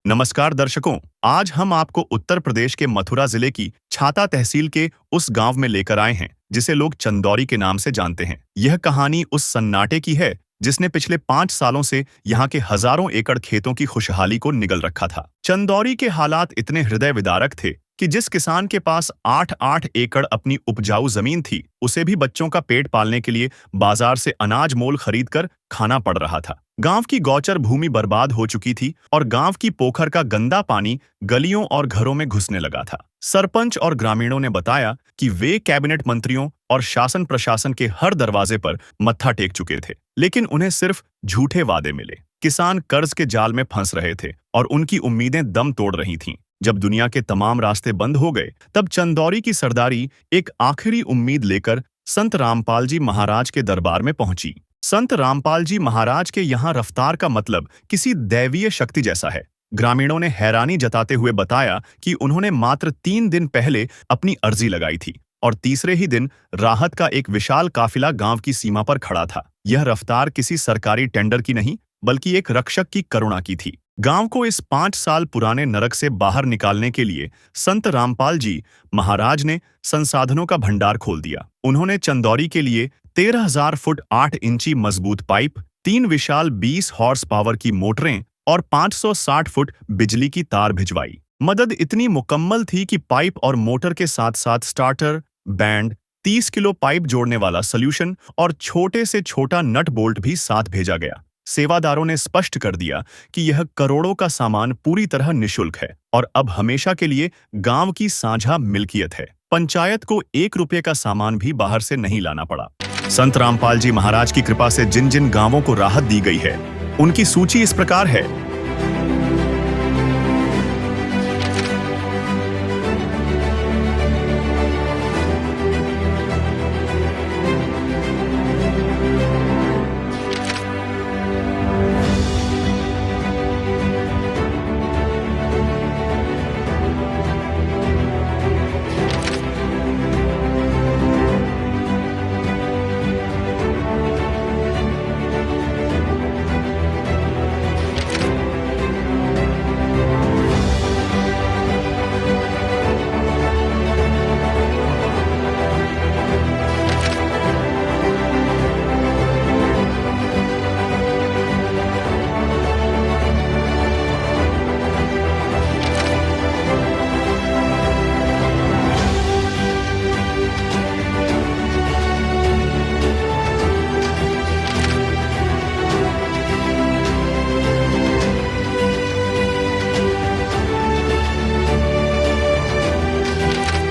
नमस्कार दर्शकों, आज हम आपको उत्तर प्रदेश के मथुरा जिले की छाता तहसील के उस गांव में लेकर आए हैं जिसे लोग चंदौरी के नाम से जानते हैं। यह कहानी उस सन्नाटे की है जिसने पिछले 5 सालों से यहाँ के हजारों एकड़ खेतों की खुशहाली को निगल रखा था। चंदौरी के हालात इतने हृदय विदारक थे कि जिस किसान के पास 8-8 एकड़ अपनी उपजाऊ जमीन थी, उसे भी बच्चों का पेट पालने के लिए बाजार से अनाज मोल खरीद कर खाना पड़ रहा था। गांव की गौचर भूमि बर्बाद हो चुकी थी और गांव की पोखर का गंदा पानी गलियों और घरों में घुसने लगा था। सरपंच और ग्रामीणों ने बताया कि वे कैबिनेट मंत्रियों और शासन प्रशासन के हर दरवाजे पर मत्था टेक चुके थे, लेकिन उन्हें सिर्फ झूठे वादे मिले। किसान कर्ज के जाल में फंस रहे थे और उनकी उम्मीदें दम तोड़ रही थीं। जब दुनिया के तमाम रास्ते बंद हो गए, तब चंदौरी की सरदारी एक आखिरी उम्मीद लेकर संत रामपाल जी महाराज के दरबार में पहुंची। संत रामपाल जी महाराज के यहाँ रफ्तार का मतलब किसी दैवीय शक्ति जैसा है। ग्रामीणों ने हैरानी जताते हुए बताया कि उन्होंने मात्र 3 दिन पहले अपनी अर्जी लगाई थी और तीसरे ही दिन राहत का एक विशाल काफिला गांव की सीमा पर खड़ा था। यह रफ्तार किसी सरकारी टेंडर की नहीं, बल्कि एक रक्षक की करुणा की थी। गांव को इस 5 साल पुराने नरक से बाहर निकालने के लिए संत रामपाल जी महाराज ने संसाधनों का भंडार खोल दिया। उन्होंने चंदौरी के लिए 13,000 फुट 8 इंची मजबूत पाइप, 3 विशाल 20 हॉर्स पावर की मोटरें और 560 फुट बिजली की तार भिजवाई। मदद इतनी मुकम्मल थी कि पाइप और मोटर के साथ साथ स्टार्टर, बैंड, 30 किलो पाइप जोड़ने वाला सॉल्यूशन और छोटे से छोटा नट बोल्ट भी साथ भेजा गया। सेवादारों ने स्पष्ट कर दिया कि यह करोड़ों का सामान पूरी तरह निशुल्क है और अब हमेशा के लिए गांव की साझा मिल्कियत है। पंचायत को 1 रुपये का सामान भी बाहर से नहीं लाना पड़ा। संत रामपाल जी महाराज की कृपा से जिन जिन गांवों को राहत दी गई है, उनकी सूची इस प्रकार है।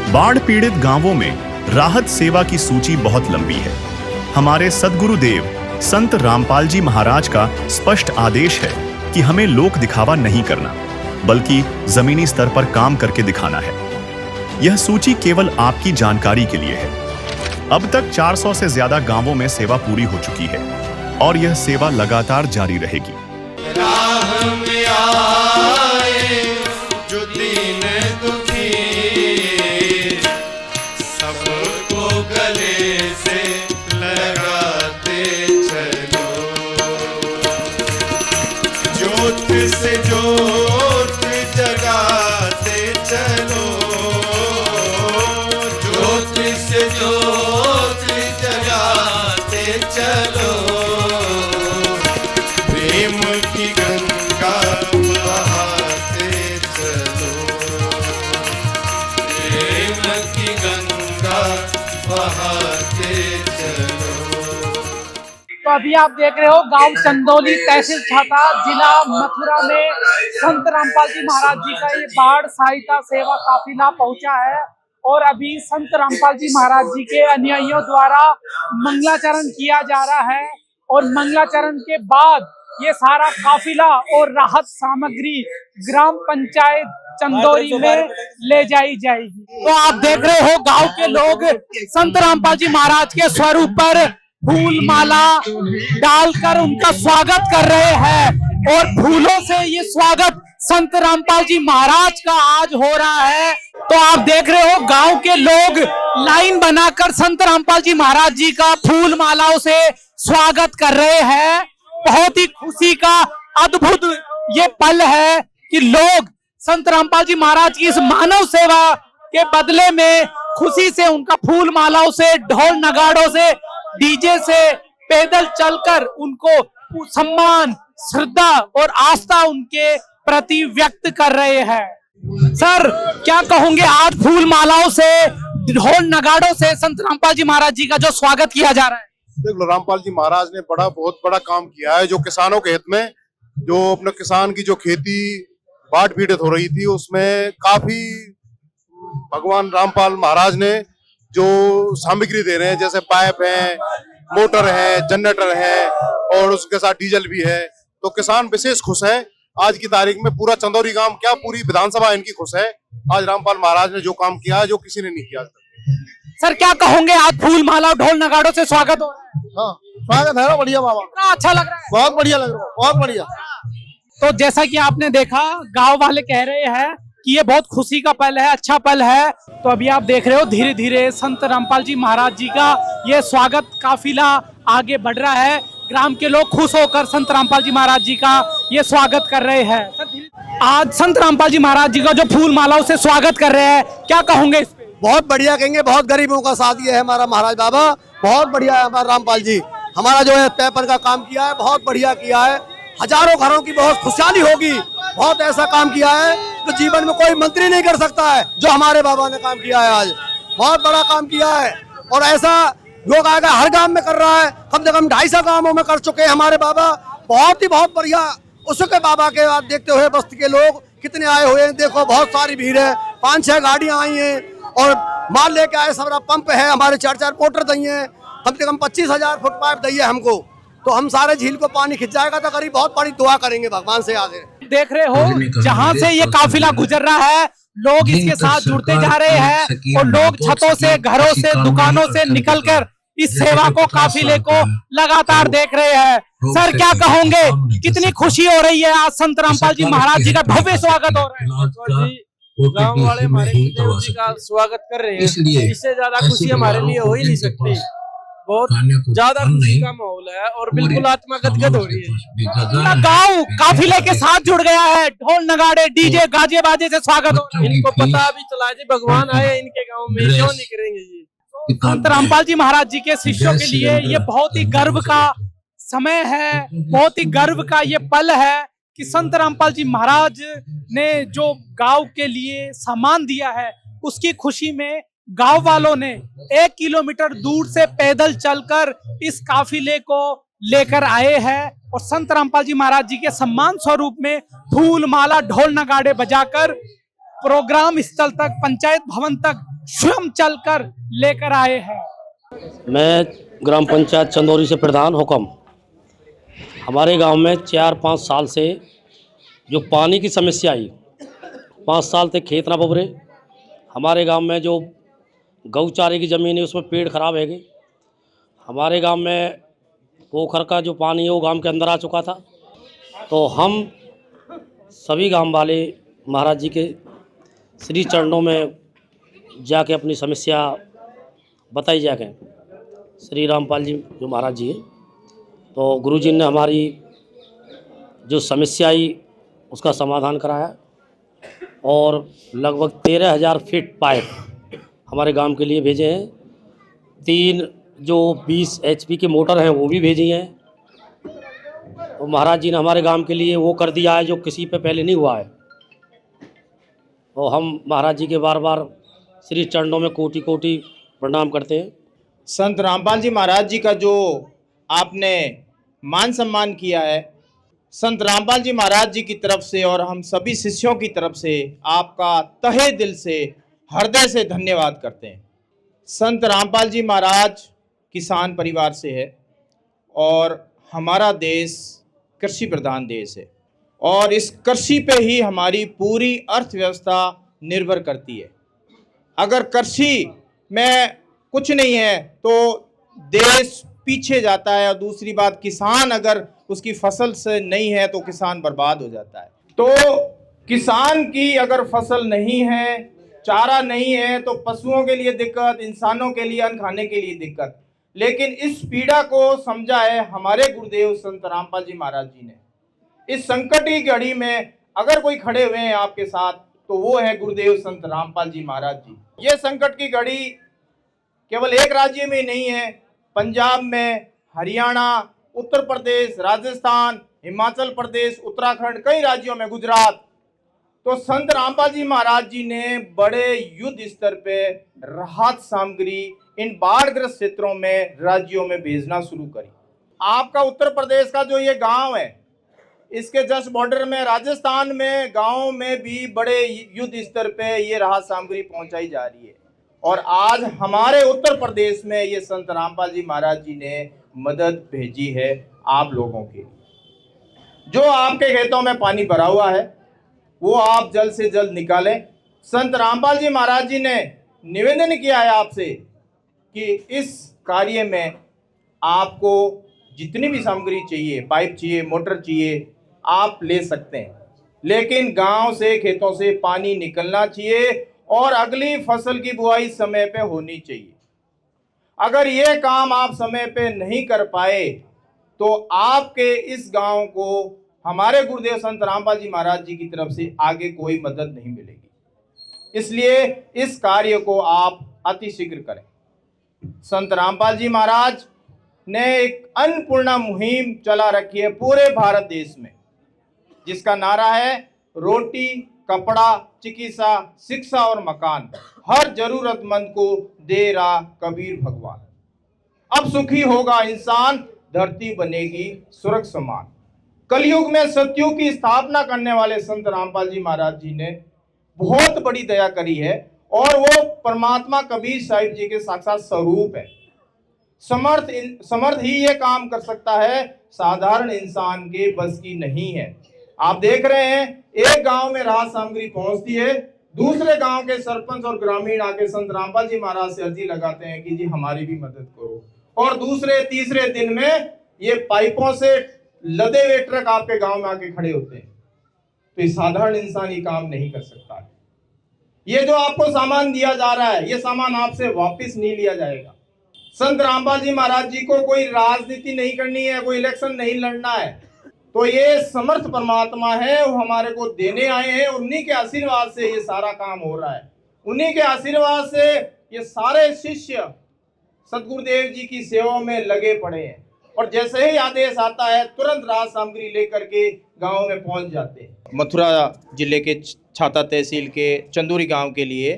बाढ़ पीड़ित गांवों में राहत सेवा की सूची बहुत लंबी है। हमारे सद्गुरुदेव संत रामपाल जी महाराज का स्पष्ट आदेश है कि हमें लोक दिखावा नहीं करना, बल्कि जमीनी स्तर पर काम करके दिखाना है। यह सूची केवल आपकी जानकारी के लिए है। अब तक 400 से ज्यादा गांवों में सेवा पूरी हो चुकी है और यह सेवा लगातार जारी रहेगी। राह में आए जो दीन दुखी, सबको गले से लगाते चलो। ज्योत से ज्योत जगाते चलो, ज्योत से ज्योत जगाते चलो। प्रेम की गंगा बहाते चलो, प्रेम की गंगा बहाते चलो। तो अभी आप देख रहे हो गांव चंदौली, तहसील छाता, जिला मथुरा में संत रामपाल जी महाराज जी का ये बाढ़ सहायता सेवा काफिला पहुंचा है और अभी संत रामपाल जी महाराज जी के अनुयायियों द्वारा मंगलाचरण किया जा रहा है और मंगलाचरण के बाद ये सारा काफिला और राहत सामग्री ग्राम पंचायत चंदौरी में ले जाई जाएगी। तो आप देख रहे हो गांव के लोग संत रामपाल जी महाराज के स्वरूप पर फूल माला डालकर उनका स्वागत कर रहे हैं और फूलों से ये स्वागत संत रामपाल जी महाराज का आज हो रहा है। तो आप देख रहे हो गांव के लोग लाइन बनाकर संत रामपाल जी महाराज जी का फूल मालाओं से स्वागत कर रहे हैं। बहुत ही खुशी का अद्भुत ये पल है कि लोग संत रामपाल जी महाराज की इस मानव सेवा के बदले में खुशी से उनका फूल मालाओं से, ढोल नगाड़ों से, डीजे से, पैदल चलकर उनको सम्मान, श्रद्धा और आस्था उनके प्रति व्यक्त कर रहे हैं। सर, क्या कहोगे, आज फूल मालाओं से, ढोल नगाड़ों से संत रामपाल जी महाराज जी का जो स्वागत किया जा रहा है? देख लो, रामपाल जी महाराज ने बहुत बड़ा काम किया है। जो किसानों के हित में, जो अपने किसान की जो खेती बाढ़ पीड़ित हो रही थी, उसमें काफी भगवान रामपाल महाराज ने जो सामग्री दे रहे हैं, जैसे पाइप है, मोटर है, जनरेटर है और उसके साथ डीजल भी है, तो किसान विशेष खुश है। आज की तारीख में पूरा चंदौरी गांव क्या, पूरी विधानसभा इनकी खुश है। आज रामपाल महाराज ने जो काम किया है, जो किसी ने नहीं किया। सर, क्या कहोगे, आज फूल माला और ढोल नगाड़ों से स्वागत हो रहा है? हाँ, स्वागत है। बढ़िया बाबा, कितना अच्छा लग रहा है। बहुत बढ़िया लग रहा है, बहुत बढ़िया। तो जैसा कि आपने देखा, गांव वाले कह रहे हैं कि ये बहुत खुशी का पल है, अच्छा पल है। तो अभी आप देख रहे हो धीरे धीरे संत रामपाल जी महाराज जी का ये स्वागत काफिला आगे बढ़ रहा है। ग्राम के लोग खुश होकर संत रामपाल जी महाराज जी का ये स्वागत कर रहे हैं। आज संत रामपाल जी महाराज जी का जो फूल मालाओं से स्वागत कर रहे हैं, क्या कहोगे इस पे? बहुत बढ़िया कहेंगे, बहुत गरीबों का साथ ये है हमारा महाराज बाबा, बहुत बढ़िया है हमारा रामपाल जी। हमारा जो है पेपर का काम किया है, बहुत बढ़िया किया है। हजारों घरों की बहुत खुशहाली होगी। बहुत ऐसा काम किया है जो जीवन में कोई मंत्री नहीं कर सकता है, जो हमारे बाबा ने काम किया है। आज बहुत बड़ा काम किया है और ऐसा लोग आगे हर गांव में कर रहा है। कम से कम 250 गांवों में कर चुके हैं हमारे बाबा। बहुत बढ़िया। उसके बाबा के बाद देखते हुए बस्ती के लोग कितने आए हुए हैं। देखो, बहुत सारी भीड़ है, 5-6 गाड़ियां आई हैं और माल लेके आए। सबरा पंप है हमारे, 4-4 मोटर दिए हैं, कम से कम 25,000 फुट पाइप दिए हमको। तो हम सारे झील को पानी खिंच जाएगा तो करीब बहुत बड़ी दुआ करेंगे भगवान से। आगे देख रहे हो, जहां से ये काफिला गुजर रहा है, लोग इसके साथ जुड़ते जा रहे हैं और लोग छतों से, घरों से, दुकानों से निकलकर इस सेवा को, काफिले को लगातार देख रहे हैं। सर, क्या कहोगे, कितनी खुशी हो रही है आज संत रामपाल जी महाराज जी का भव्य स्वागत हो रहा है? गांव वाले हमारे गुरुदेव जी का स्वागत कर रहे हैं, इससे ज्यादा खुशी हमारे लिए हो ही नहीं सकती। बहुत ज्यादा खुशी का माहौल है और बिल्कुल आत्मा गदगद हो रही है। गांव काफिले के साथ जुड़ गया है, ढोल नगाड़े, डीजे, गाजे बाजे से स्वागत हो रहा है। इनको पता भी चला जी भगवान आए इनके गांव में, क्यों नहीं करेंगे जी। संत रामपाल जी महाराज जी के शिष्यों के लिए ये बहुत ही गर्व का समय है, बहुत ही गर्व का ये पल है कि संत रामपाल जी महाराज ने जो गांव के लिए सामान दिया है, उसकी खुशी में गांव वालों ने 1 किलोमीटर दूर से पैदल चलकर इस काफिले को लेकर आए हैं और संत रामपाल जी महाराज जी के सम्मान स्वरूप में फूल माला, ढोल नगाड़े बजाकर प्रोग्राम स्थल तक, पंचायत भवन तक स्वयं चलकर लेकर आए हैं। मैं ग्राम पंचायत चंदौरी से प्रधान हुकम। हमारे गांव में 4-5 साल से जो पानी की समस्या आई, 5 साल तक खेत ना बबरे। हमारे गांव में जो गौचारे की ज़मीन है उसमें पेड़ खराब है गए। हमारे गांव में पोखर का जो पानी है वो गांव के अंदर आ चुका था। तो हम सभी गांव वाले महाराज जी के श्री चरणों में जाके अपनी समस्या बताई जाके, श्री रामपाल जी जो महाराज जी है, तो गुरुजी ने हमारी जो समस्या आई उसका समाधान कराया और लगभग 13,000 फीट पाइप हमारे गांव के लिए भेजे हैं। 3 जो 20 HP की मोटर हैं वो भी भेजी हैं। तो महाराज जी ने हमारे गांव के लिए वो कर दिया है जो किसी पे पहले नहीं हुआ है। तो हम महाराज जी के बार बार श्री चरणों में कोटि कोटि प्रणाम करते हैं। संत रामपाल जी महाराज जी का जो आपने मान सम्मान किया है, संत रामपाल जी महाराज जी की तरफ से और हम सभी शिष्यों की तरफ से आपका तहे दिल से, हृदय से धन्यवाद करते हैं। संत रामपाल जी महाराज किसान परिवार से है और हमारा देश कृषि प्रधान देश है और इस कृषि पे ही हमारी पूरी अर्थव्यवस्था निर्भर करती है। अगर कृषि में कुछ नहीं है तो देश पीछे जाता है और दूसरी बात, किसान अगर उसकी फसल से नहीं है तो किसान बर्बाद हो जाता है। तो किसान की अगर फसल नहीं है, चारा नहीं है, तो पशुओं के लिए दिक्कत, इंसानों के लिए अन्न खाने के लिए दिक्कत। लेकिन इस पीड़ा को समझा है हमारे गुरुदेव संत रामपाल जी महाराज जी ने। इस संकट की घड़ी में अगर कोई खड़े हुए हैं आपके साथ तो वो है गुरुदेव संत रामपाल जी महाराज जी। ये संकट की घड़ी केवल एक राज्य में ही नहीं है, पंजाब में, हरियाणा, उत्तर प्रदेश, राजस्थान, हिमाचल प्रदेश, उत्तराखंड, कई राज्यों में, गुजरात, तो संत रामपाल जी महाराज जी ने बड़े युद्ध स्तर पे राहत सामग्री इन बाढ़ग्रस्त क्षेत्रों में, राज्यों में भेजना शुरू करी। आपका उत्तर प्रदेश का जो ये गांव है, इसके जस्ट बॉर्डर में राजस्थान में गांव में भी बड़े युद्ध स्तर पे ये राहत सामग्री पहुंचाई जा रही है। और आज हमारे उत्तर प्रदेश में ये संत रामपाल जी महाराज जी ने मदद भेजी है आप लोगों के लिए। जो आपके खेतों में पानी भरा हुआ है वो आप जल्द से जल्द निकालें। संत रामपाल जी महाराज जी ने निवेदन किया है आपसे कि इस कार्य में आपको जितनी भी सामग्री चाहिए, पाइप चाहिए, मोटर चाहिए, आप ले सकते हैं, लेकिन गांव से, खेतों से पानी निकलना चाहिए और अगली फसल की बुआई समय पे होनी चाहिए। अगर ये काम आप समय पे नहीं कर पाए तो आपके इस गांव को हमारे गुरुदेव संत रामपाल जी महाराज जी की तरफ से आगे कोई मदद नहीं मिलेगी। इसलिए इस कार्य को आप अतिशीघ्र करें। संत रामपाल जी महाराज ने एक अन्नपूर्णा मुहिम चला रखी है पूरे भारत देश में, जिसका नारा है रोटी, कपड़ा, चिकित्सा, शिक्षा और मकान, हर जरूरतमंद को दे रहा कबीर भगवान। अब सुखी होगा इंसान, धरती बनेगी स्वर्ग समान। कलयुग में सतयुग की स्थापना करने वाले संत रामपाल जी महाराज जी ने बहुत बड़ी दया करी है और वो परमात्मा कबीर साहिब जी के साक्षात स्वरूप है। समर्थ ही ये काम कर सकता है, साधारण इंसान के बस की नहीं है। आप देख रहे हैं, एक गांव में राहत सामग्री पहुंचती है, दूसरे गांव के सरपंच और ग्रामीण आके संत रामपाल जी महाराज से अर्जी लगाते हैं कि जी हमारी भी मदद करो, और दूसरे तीसरे दिन में ये पाइपों से लदे हुए ट्रक आपके गांव में आके खड़े होते हैं। तो ये साधारण इंसान ये काम नहीं कर सकता है। ये जो आपको सामान दिया जा रहा है, ये सामान आपसे वापस नहीं लिया जाएगा। संत रामपाल जी महाराज जी को कोई राजनीति नहीं करनी है, कोई इलेक्शन नहीं लड़ना है, तो ये समर्थ परमात्मा है, वो हमारे को देने आए हैं। उन्हीं के आशीर्वाद से ये सारा काम हो रहा है। उन्हीं के आशीर्वाद से ये सारे शिष्य सतगुरुदेव जी की सेवा में लगे पड़े हैं, और जैसे ही आदेश आता है तुरंत राहत सामग्री लेकर के गांव में पहुंच जाते हैं। मथुरा जिले के छाता तहसील के चंदूरी गांव के लिए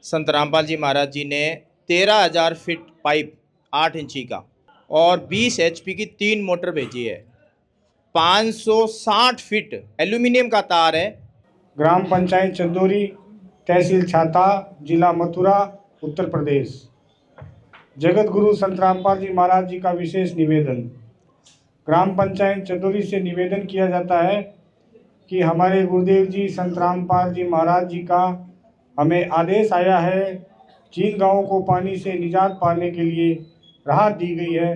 संत रामपाल जी महाराज जी ने 13,000 फीट पाइप 8 इंची का और 20 HP की 3 मोटर भेजी है। 560 फीट एल्यूमिनियम का तार है। ग्राम पंचायत चंदूरी, तहसील छाता, जिला मथुरा, उत्तर प्रदेश। जगत गुरु संत रामपाल जी महाराज जी का विशेष निवेदन। ग्राम पंचायत चंदूरी से निवेदन किया जाता है कि हमारे गुरुदेव जी संत रामपाल जी महाराज जी का हमें आदेश आया है, जिन गांवों को पानी से निजात पाने के लिए राहत दी गई है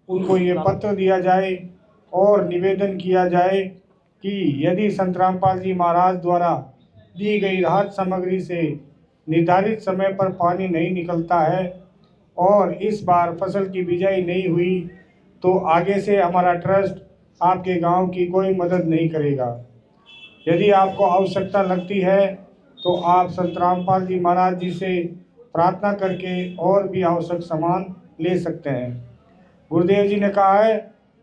उनको ये पत्र दिया जाए और निवेदन किया जाए कि यदि संत रामपाल जी महाराज द्वारा दी गई राहत सामग्री से निर्धारित समय पर पानी नहीं निकलता है और इस बार फसल की बिजाई नहीं हुई तो आगे से हमारा ट्रस्ट आपके गांव की कोई मदद नहीं करेगा। यदि आपको आवश्यकता लगती है तो आप संत रामपाल जी महाराज जी से प्रार्थना करके और भी आवश्यक सामान ले सकते हैं। गुरुदेव जी ने कहा है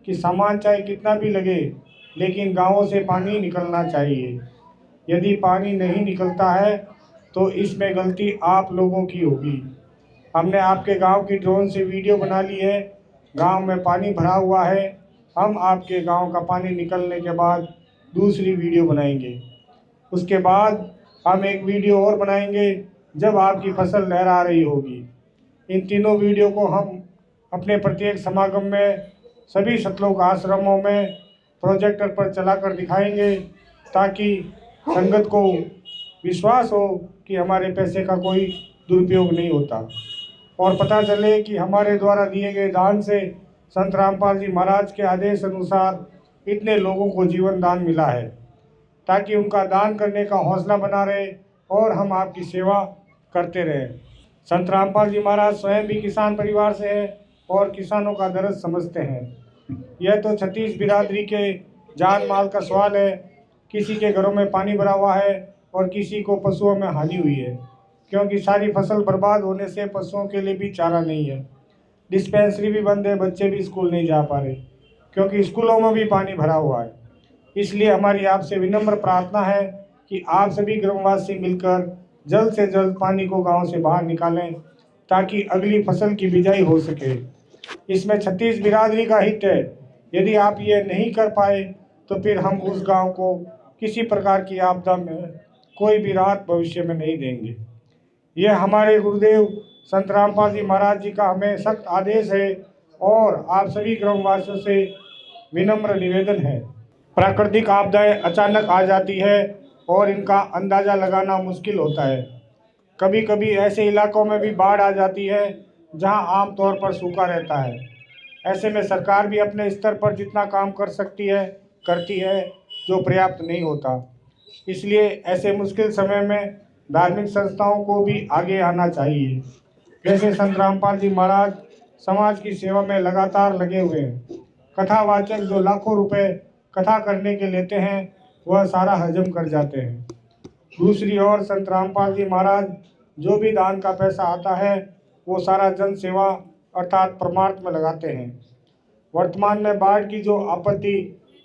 कि सामान चाहे कितना भी लगे लेकिन गांवों से पानी निकलना चाहिए। यदि पानी नहीं निकलता है तो इसमें गलती आप लोगों की होगी। हमने आपके गांव की ड्रोन से वीडियो बना ली है, गांव में पानी भरा हुआ है। हम आपके गांव का पानी निकलने के बाद दूसरी वीडियो बनाएंगे। उसके बाद हम एक वीडियो और बनाएंगे जब आपकी फसल लहरा रही होगी। इन तीनों वीडियो को हम अपने प्रत्येक समागम में सभी सतलोक आश्रमों में प्रोजेक्टर पर चलाकर दिखाएंगे ताकि संगत को विश्वास हो कि हमारे पैसे का कोई दुरुपयोग नहीं होता और पता चले कि हमारे द्वारा दिए गए दान से संत रामपाल जी महाराज के आदेश अनुसार इतने लोगों को जीवन दान मिला है, ताकि उनका दान करने का हौसला बना रहे और हम आपकी सेवा करते रहें। संत रामपाल जी महाराज स्वयं भी किसान परिवार से हैं और किसानों का दर्द समझते हैं। यह तो छत्तीस बिरादरी के जान माल का सवाल है किसी के घरों में पानी भरा हुआ है और किसी को पशुओं में हानि हुई है, क्योंकि सारी फसल बर्बाद होने से पशुओं के लिए भी चारा नहीं है। डिस्पेंसरी भी बंद है, बच्चे भी स्कूल नहीं जा पा रहे क्योंकि स्कूलों में भी पानी भरा हुआ है। इसलिए हमारी आपसे विनम्र प्रार्थना है कि आप सभी ग्रामवासी मिलकर जल्द से जल्द पानी को गांव से बाहर निकालें ताकि अगली फसल की बिजाई हो सके। इसमें 36 बिरादरी का हित है। यदि आप ये नहीं कर पाए तो फिर हम उस गांव को किसी प्रकार की आपदा में कोई भी राहत भविष्य में नहीं देंगे। यह हमारे गुरुदेव संत रामपाल जी महाराज जी का हमें सख्त आदेश है और आप सभी ग्रामवासियों से विनम्र निवेदन है। प्राकृतिक आपदाएं अचानक आ जाती है और इनका अंदाज़ा लगाना मुश्किल होता है। कभी कभी ऐसे इलाकों में भी बाढ़ आ जाती है जहां आमतौर पर सूखा रहता है। ऐसे में सरकार भी अपने स्तर पर जितना काम कर सकती है करती है, जो पर्याप्त नहीं होता। इसलिए ऐसे मुश्किल समय में धार्मिक संस्थाओं को भी आगे आना चाहिए। जैसे संत रामपाल जी महाराज समाज की सेवा में लगातार लगे हुए हैं। कथावाचक जो लाखों रुपए कथा करने के लेते हैं वह सारा हजम कर जाते हैं। दूसरी ओर संत रामपाल जी महाराज जो भी दान का पैसा आता है वो सारा जन सेवा अर्थात परमार्थ में लगाते हैं। वर्तमान में बाढ़ की जो आपत्ति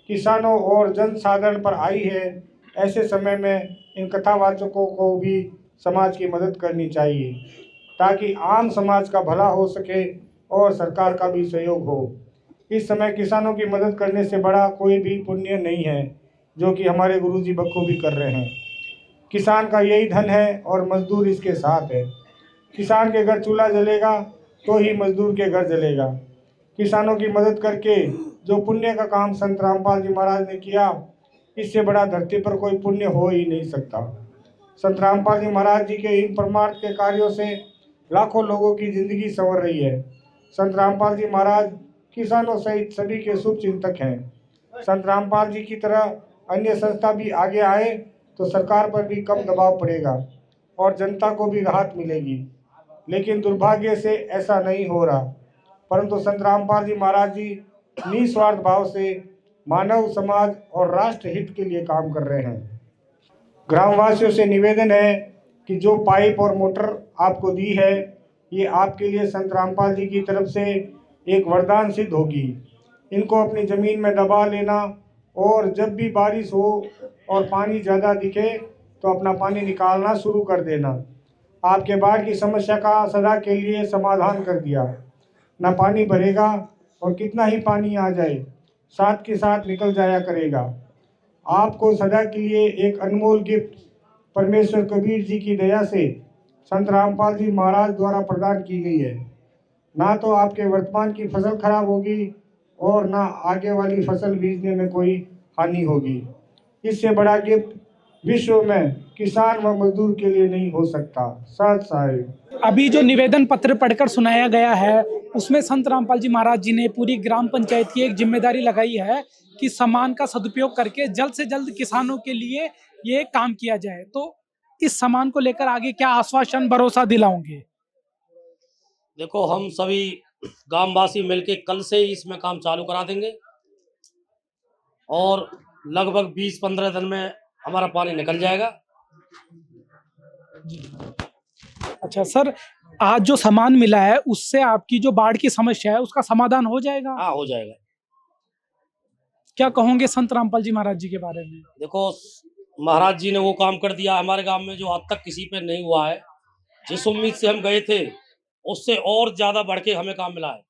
किसानों और जन साधारण पर आई है, ऐसे समय में इन कथावाचकों को भी समाज की मदद करनी चाहिए ताकि आम समाज का भला हो सके और सरकार का भी सहयोग हो। इस समय किसानों की मदद करने से बड़ा कोई भी पुण्य नहीं है, जो कि हमारे गुरुजी बखूबी कर रहे हैं। किसान का यही धन है और मजदूर इसके साथ है। किसान के घर चूल्हा जलेगा तो ही मजदूर के घर जलेगा। किसानों की मदद करके जो पुण्य का काम संत रामपाल जी महाराज ने किया, इससे बड़ा धरती पर कोई पुण्य हो ही नहीं सकता। संत रामपाल जी महाराज जी के इन परमार्थ के कार्यों से लाखों लोगों की जिंदगी संवर रही है। संत रामपाल जी महाराज किसानों सहित सभी के शुभ चिंतक हैं। संत रामपाल जी की तरह अन्य संस्था भी आगे आए तो सरकार पर भी कम दबाव पड़ेगा और जनता को भी राहत मिलेगी। लेकिन दुर्भाग्य से ऐसा नहीं हो रहा, परंतु संत रामपाल जी महाराज जी निस्वार्थ भाव से मानव समाज और राष्ट्र हित के लिए काम कर रहे हैं। ग्रामवासियों से निवेदन है कि जो पाइप और मोटर आपको दी है, ये आपके लिए संत रामपाल जी की तरफ से एक वरदान सिद्ध होगी। इनको अपनी ज़मीन में दबा लेना और जब भी बारिश हो और पानी ज़्यादा दिखे तो अपना पानी निकालना शुरू कर देना। आपके बाढ़ की समस्या का सदा के लिए समाधान कर दिया। ना पानी भरेगा और कितना ही पानी आ जाए साथ के साथ निकल जाया करेगा। आपको सदा के लिए एक अनमोल गिफ्ट परमेश्वर कबीर जी की दया से संत रामपाल जी महाराज द्वारा प्रदान की गई है। ना तो आपके वर्तमान की फसल खराब होगी और ना आगे वाली फसल बीजने में कोई हानि होगी। इससे बड़ा गिफ्ट विश्व में किसान व मजदूर के लिए नहीं हो सकता। सत साहिब। अभी जो निवेदन पत्र पढ़कर सुनाया गया है उसमें संत रामपाल जी महाराज जी ने पूरी ग्राम पंचायत की एक जिम्मेदारी लगाई है कि सामान का सदुपयोग करके जल्द से जल्द किसानों के लिए ये काम किया जाए। तो इस सामान को लेकर आगे क्या आश्वासन भरोसा दिलाओगे? देखो, हम सभी ग्रामवासी मिलके कल से ही इसमें काम चालू करा देंगे और लगभग 20-15 दिन में हमारा पानी निकल जाएगा। अच्छा सर, आज जो सामान मिला है उससे आपकी जो बाढ़ की समस्या है उसका समाधान हो जाएगा? हाँ, हो जाएगा। क्या कहोगे संत रामपाल जी महाराज जी के बारे में? देखो, महाराज जी ने वो काम कर दिया हमारे गांव में जो आज तक किसी पे नहीं हुआ है। जिस उम्मीद से हम गए थे उससे और ज्यादा बढ़ के हमें काम मिला है।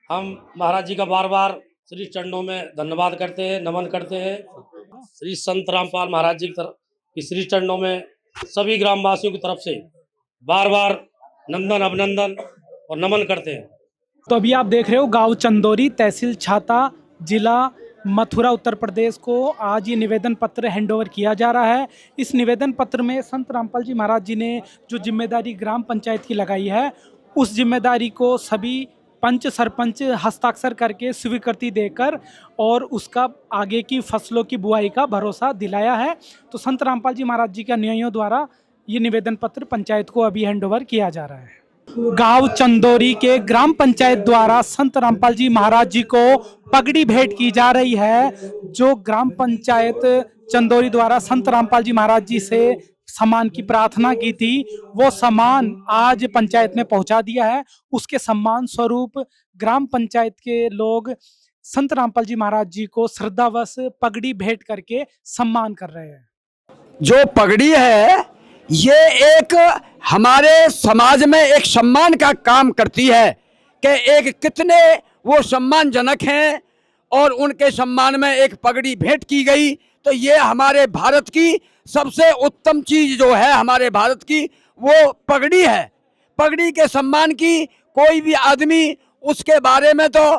हम महाराज जी का बार बार श्री चरणों में धन्यवाद करते हैं, नमन करते हैं। श्री संत रामपाल महाराज जी की श्री चरणों में सभी ग्रामवासियों की तरफ से बार बार नंदन अभिनंदन और नमन करते हैं। तो अभी आप देख रहे हो गांव चंदौरी, तहसील छाता, जिला मथुरा, उत्तर प्रदेश को आज ये निवेदन पत्र हैंडओवर किया जा रहा है। इस निवेदन पत्र में संत रामपाल जी महाराज जी ने जो जिम्मेदारी ग्राम पंचायत की लगाई है उस जिम्मेदारी को सभी पंच सरपंच हस्ताक्षर करके स्वीकृति देकर और उसका आगे की फसलों की बुआई का भरोसा दिलाया है। तो संत रामपाल जी महाराज जी के अनुयायियों द्वारा ये निवेदन पत्र पंचायत को अभी हैंडओवर किया जा रहा है। गांव चंदोरी के ग्राम पंचायत द्वारा संत रामपाल जी महाराज जी को पगड़ी भेंट की जा रही है। जो ग्राम पंचायत चंदोरी द्वारा संत रामपाल जी महाराज जी से सम्मान की प्रार्थना की थी, वो सम्मान आज पंचायत में पहुंचा दिया है। उसके सम्मान स्वरूप ग्राम पंचायत के लोग संत रामपाल जी महाराज जी को श्रद्धावश पगड़ी भेंट करके सम्मान कर रहे हैं। जो पगड़ी है ये एक हमारे समाज में एक सम्मान का काम करती है कि एक कितने वो सम्मानजनक हैं और उनके सम्मान में एक पगड़ी भेंट की गई। तो ये हमारे भारत की सबसे उत्तम चीज जो है हमारे भारत की वो पगड़ी है। पगड़ी के सम्मान की कोई भी आदमी उसके बारे में तो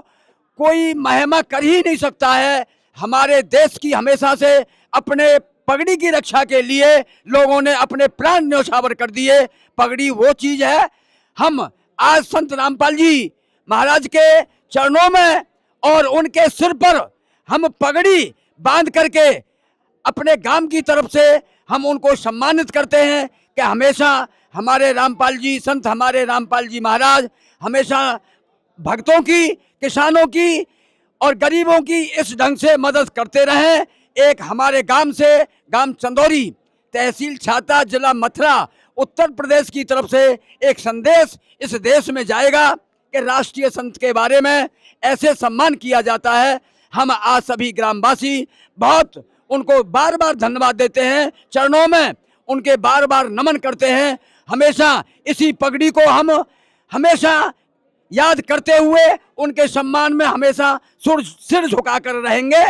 कोई महिमा कर ही नहीं सकता है। हमारे देश की हमेशा से अपने पगड़ी की रक्षा के लिए लोगों ने अपने प्राण न्यौछावर कर दिए। पगड़ी वो चीज है, हम आज संत रामपाल जी महाराज के चरणों में और उनके सिर पर हम पगड़ी बांध करके अपने गांव की तरफ से हम उनको सम्मानित करते हैं कि हमेशा हमारे रामपाल जी संत हमारे रामपाल जी महाराज हमेशा भक्तों की, किसानों की और गरीबों की इस ढंग से मदद करते रहें। एक हमारे गांव से गांव चंदोरी तहसील छाता जिला मथुरा उत्तर प्रदेश की तरफ से एक संदेश इस देश में जाएगा कि राष्ट्रीय संत के बारे में ऐसे सम्मान किया जाता है। हम आज सभी ग्रामवासी बहुत उनको बार बार धन्यवाद देते हैं, चरणों में उनके बार बार नमन करते हैं। हमेशा इसी पगड़ी को हम हमेशा याद करते हुए उनके सम्मान में हमेशा सिर झुकाकर रहेंगे।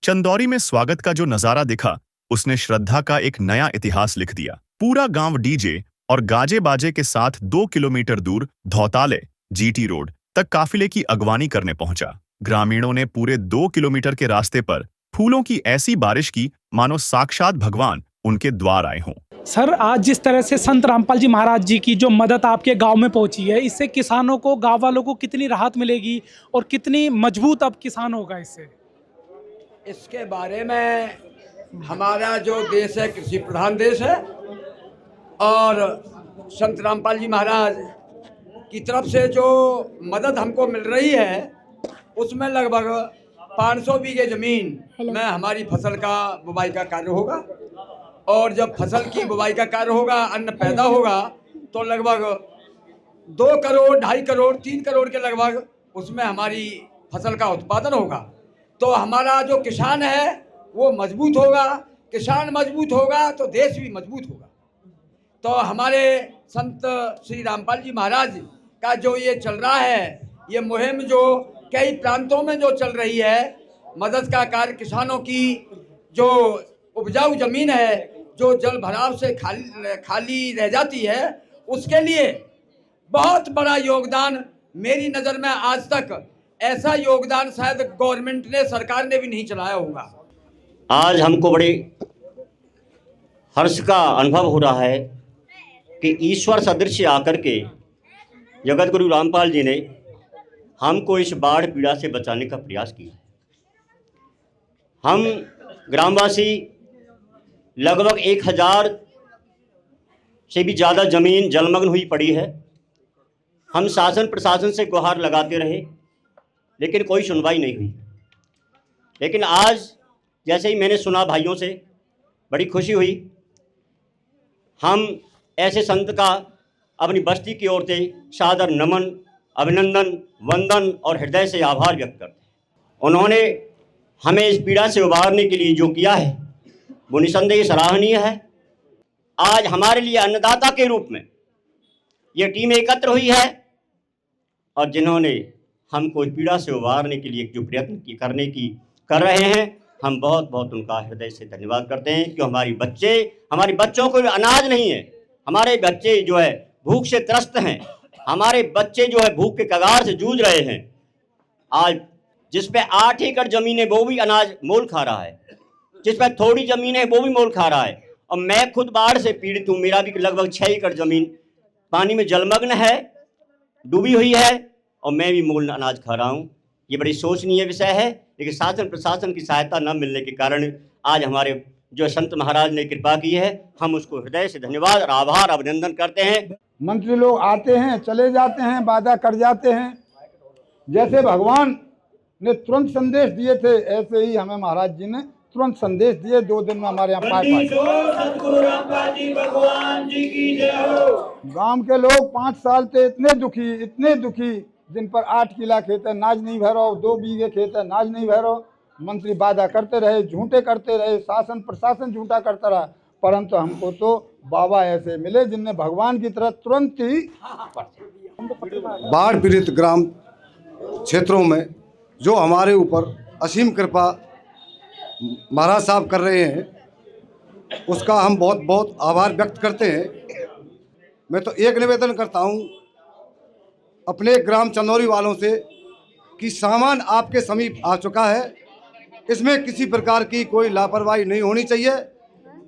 चंदौरी में स्वागत का जो नजारा दिखा उसने श्रद्धा का एक नया इतिहास लिख दिया। पूरा गांव डीजे और गाजे बाजे के साथ 2 किलोमीटर दूर धौताले जीटी रोड तक काफिले की अगवानी करने पहुंचा। ग्रामीणों ने पूरे 2 किलोमीटर के रास्ते पर फूलों की ऐसी बारिश की मानो साक्षात भगवान उनके द्वार आए हों। सर, आज जिस तरह से संत रामपाल जी महाराज जी की जो मदद आपके गांव में पहुंची है, इससे किसानों को, गांव वालों को कितनी राहत मिलेगी और कितनी मजबूत अब किसान होगा इससे? इसके बारे में हमारा जो देश है कृषि प्रधान देश है और संत रामपाल जी महाराज की तरफ से जो मदद हमको मिल रही है उसमें लगभग 500 बीघे ज़मीन में हमारी फसल का बुवाई का कार्य होगा और जब फसल की बुवाई का कार्य होगा, अन्न पैदा होगा तो लगभग 2 करोड़, 2.5 करोड़, 3 करोड़ के लगभग उसमें हमारी फसल का उत्पादन होगा। तो हमारा जो किसान है वो मजबूत होगा, किसान मजबूत होगा तो देश भी मजबूत होगा। तो हमारे संत श्री रामपाल जी महाराज का जो ये चल रहा है, ये मुहिम जो कई प्रांतों में जो चल रही है, मदद का कार्य, किसानों की जो उपजाऊ जमीन है जो जल भराव से खाली रह जाती है, उसके लिए बहुत बड़ा योगदान, मेरी नज़र में आज तक ऐसा योगदान शायद गवर्नमेंट ने, सरकार ने भी नहीं चलाया होगा। आज हमको बड़े हर्ष का अनुभव हो रहा है कि ईश्वर सदृश आकर के जगत गुरु रामपाल जी ने हमको इस बाढ़ पीड़ा से बचाने का प्रयास किया। हम ग्रामवासी लगभग 1000 से भी ज़्यादा ज़मीन जलमग्न हुई पड़ी है। हम शासन प्रशासन से गुहार लगाते रहे लेकिन कोई सुनवाई नहीं हुई। लेकिन आज जैसे ही मैंने सुना भाइयों से, बड़ी खुशी हुई। हम ऐसे संत का अपनी बस्ती की ओर से सादर नमन, अभिनंदन, वंदन और हृदय से आभार व्यक्त करते हैं। उन्होंने हमें इस पीड़ा से उबारने के लिए जो किया है वो निसंदेह सराहनीय है। आज हमारे लिए अन्नदाता के रूप में ये टीम एकत्र हुई है और जिन्होंने हमको इस पीड़ा से उबारने के लिए जो प्रयत्न कर रहे हैं, हम बहुत बहुत उनका हृदय से धन्यवाद करते हैं। कि हमारे बच्चों को अनाज नहीं है, हमारे बच्चे जो है भूख से त्रस्त हैं, हमारे बच्चे जो है भूख के कगार से जूझ रहे हैं। आज जिस पे 8 एकड़ ज़मीन है वो भी अनाज मोल खा रहा है, जिस पे थोड़ी ज़मीन है वो भी मोल खा रहा है। और मैं खुद बाढ़ से पीड़ित हूँ, मेरा भी लगभग 6 एकड़ ज़मीन पानी में जलमग्न है, डूबी हुई है और मैं भी मोल अनाज खा रहा हूँ। ये बड़ी सोचनीय विषय है, लेकिन शासन प्रशासन की सहायता न मिलने के कारण आज हमारे जो संत महाराज ने कृपा की है, हम उसको हृदय से धन्यवाद और आभार अभिनंदन करते हैं। मंत्री लोग आते हैं, चले जाते हैं, वादा कर जाते हैं। जैसे भगवान ने तुरंत संदेश दिए थे, ऐसे ही हमें महाराज जी ने तुरंत संदेश दिए। 2 दिन में हमारे यहाँ गांव के लोग 5 साल से इतने दुखी, जिन पर 8 किला खेत है, नाज नहीं भरो, 2 बीघे खेत है, नाज नहीं भरो। मंत्री वादा करते रहे, झूठे करते रहे, शासन प्रशासन झूठा करता रहा, परंतु हमको तो बाबा ऐसे मिले जिनने भगवान की तरह तुरंत ही। बाढ़ पीड़ित ग्राम क्षेत्रों में जो हमारे ऊपर असीम कृपा महाराज साहब कर रहे हैं, उसका हम बहुत बहुत आभार व्यक्त करते हैं। मैं तो एक निवेदन करता हूं अपने ग्राम चंदौरी वालों से कि सामान आपके समीप आ चुका है, इसमें किसी प्रकार की कोई लापरवाही नहीं होनी चाहिए,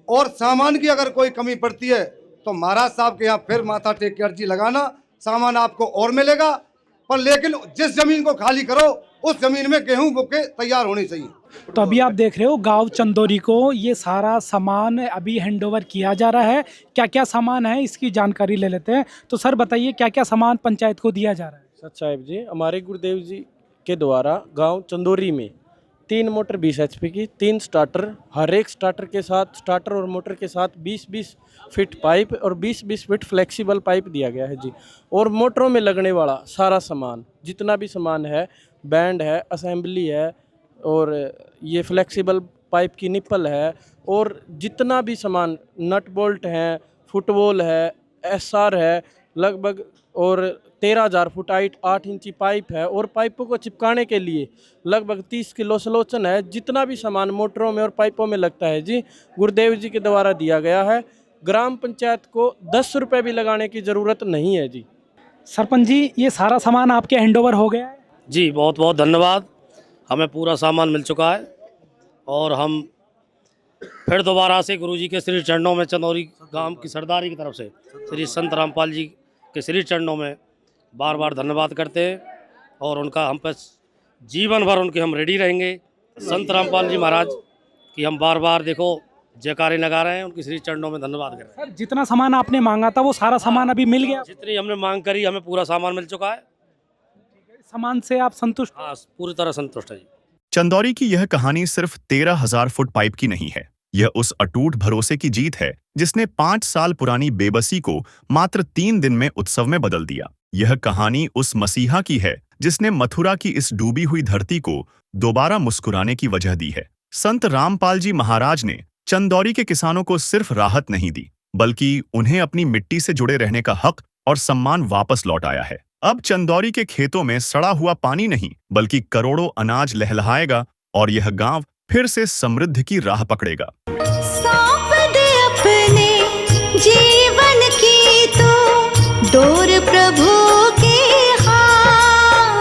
और सामान की अगर कोई कमी पड़ती है तो महाराज साहब के यहाँ फिर माथा टेक के अर्जी लगाना, सामान आपको और मिलेगा। पर लेकिन जिस जमीन को खाली करो, उस जमीन में गेहूं बुके तैयार होनी चाहिए। तो अभी आप देख रहे हो गांव चंदौरी को ये सारा सामान अभी हैंडओवर किया जा रहा है। क्या क्या सामान है इसकी जानकारी ले लेते हैं। तो सर बताइए क्या क्या सामान पंचायत को दिया जा रहा है। सत साहिब जी, हमारे गुरुदेव जी के द्वारा गांव चंदौरी में 3 मोटर 20 HP की, 3 स्टार्टर, हर एक स्टार्टर के साथ, स्टार्टर और मोटर के साथ 20-20 फीट पाइप और 20-20 फीट फ्लेक्सिबल पाइप दिया गया है जी। और मोटरों में लगने वाला सारा सामान, जितना भी सामान है, बैंड है, असेंबली है, और ये फ्लेक्सिबल पाइप की निप्पल है, और जितना भी सामान, नट बोल्ट हैं, फुटबॉल है, SR है लगभग, और 13,000 फुट 8 इंची पाइप है, और पाइपों को चिपकाने के लिए लगभग 30 किलो सलोचन है। जितना भी सामान मोटरों में और पाइपों में लगता है जी, गुरुदेव जी के द्वारा दिया गया है। ग्राम पंचायत को 10 रुपये भी लगाने की ज़रूरत नहीं है जी। सरपंच जी, ये सारा सामान आपके हैंडओवर हो गया है जी, बहुत बहुत धन्यवाद। हमें पूरा सामान मिल चुका है, और हम फिर दोबारा से गुरुजी के श्री चरणों में, चंदौरी गांव की सरदारी की तरफ से श्री संत रामपाल जी के श्री चरणों में बार बार धन्यवाद करते हैं, और उनका हम पर जीवन भर उनके हम रेडी रहेंगे। संत रामपाल जी महाराज की हम बार बार देखो जयकारे लगा रहे हैं, उनके श्री चरणों में धन्यवाद कर रहे हैं। सर, जितना सामान आपने मांगा था वो सारा सामान अभी मिल गया? जितनी हमने मांग करी, हमें पूरा सामान मिल चुका है। सामान से आप संतुष्ट? हाँ, पूरी तरह संतुष्ट है जी। चंदौरी की यह कहानी सिर्फ 13,000 फुट पाइप की नहीं है। यह उस अटूट भरोसे की जीत है जिसने 5 साल पुरानी बेबसी को मात्र 3 दिन में उत्सव में बदल दिया। यह कहानी उस मसीहा की है जिसने मथुरा की इस डूबी हुई धरती को दोबारा मुस्कुराने की वजह दी है। संत रामपाल जी महाराज ने चंदौरी के किसानों को सिर्फ राहत नहीं दी, बल्कि उन्हें अपनी मिट्टी से जुड़े रहने का हक और सम्मान वापस लौटाया है। अब चंदौरी के खेतों में सड़ा हुआ पानी नहीं, बल्कि करोड़ों अनाज लहलहाएगा, और यह गांव फिर से समृद्धि की राह पकड़ेगा। सौंप दे अपने जीवन की तो डोर प्रभु के हाथ,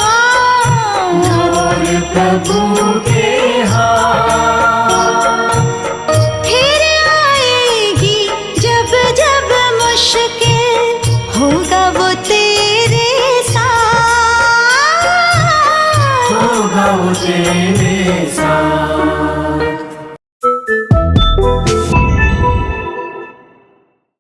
डोर प्रभु के हाथ। फिर आएगी जब जब मुश्किल, होगा वो तेरे साथ, होगा वो तेरे साथ।